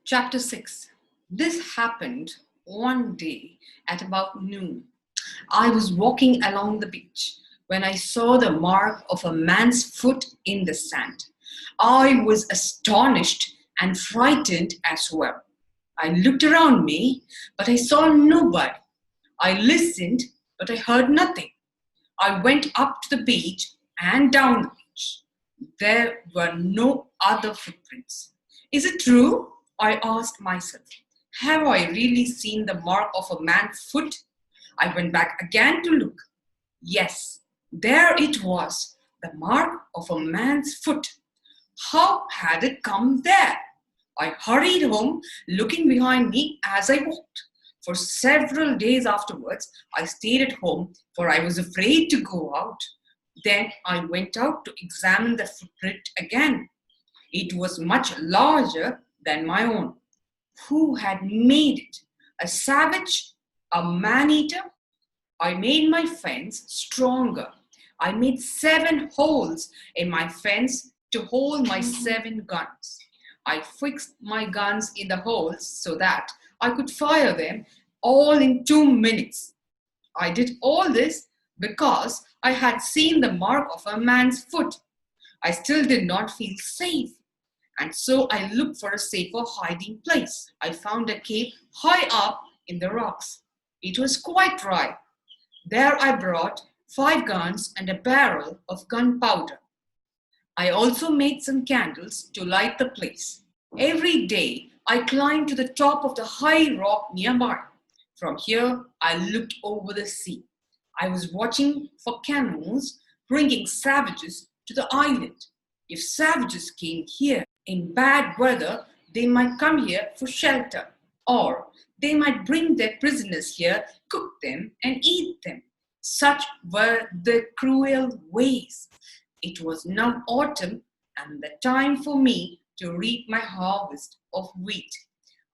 Chapter 6. This happened one day at about noon. I was walking along the beach when I saw the mark of a man's foot in the sand. I was astonished and frightened as well. I looked around me, but I saw nobody. I listened, but I heard nothing. I went up to the beach and down the beach. There were no other footprints. Is it true? I asked myself. Have I really seen the mark of a man's foot? I went back again to look. Yes, there it was, the mark of a man's foot. How had it come there? I hurried home, looking behind me as I walked. For several days afterwards, I stayed at home, for I was afraid to go out. Then I went out to examine the footprint again. It was much larger than my own. Who had made it? A savage? A man-eater? I made my fence stronger. I made 7 holes in my fence to hold my 7 guns. I fixed my guns in the holes so that I could fire them all in 2 minutes. I did all this because I had seen the mark of a man's foot. I still did not feel safe, and so I looked for a safer hiding place. I found a cave high up in the rocks. It was quite dry. There I brought 5 guns and a barrel of gunpowder. I also made some candles to light the place. Every day I climbed to the top of the high rock nearby. From here I looked over the sea. I was watching for canoes bringing savages to the island. If savages came here in bad weather, they might come here for shelter, or they might bring their prisoners here, cook them, and eat them. Such were the cruel ways. It was now autumn and the time for me to reap my harvest of wheat.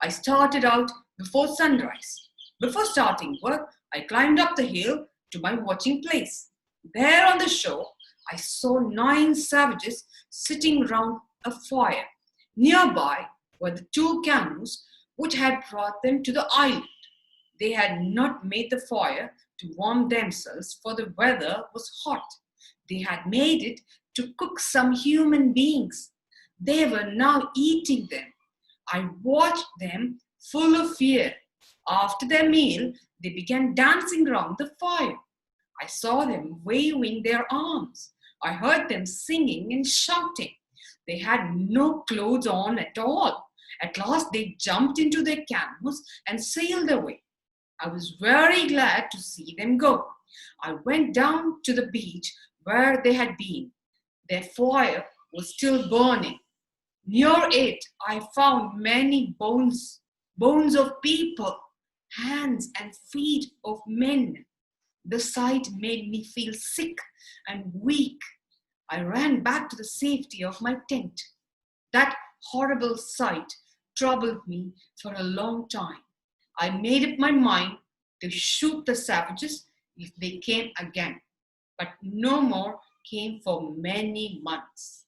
I started out before sunrise. Before starting work, I climbed up the hill to my watching place. There on the shore, I saw 9 savages sitting round a fire. Nearby were the 2 canoes which had brought them to the island. They had not made the fire to warm themselves, for the weather was hot. They had made it to cook some human beings. They were now eating them. I watched them full of fear. After their meal, they began dancing round the fire. I saw them waving their arms. I heard them singing and shouting. They had no clothes on at all. At last they jumped into their canoes and sailed away. I was very glad to see them go. I went down to the beach where they had been. Their fire was still burning. Near it, I found many bones of people, hands and feet of men. The sight made me feel sick and weak. I ran back to the safety of my tent. That horrible sight troubled me for a long time. I made up my mind to shoot the savages if they came again, but no more came for many months.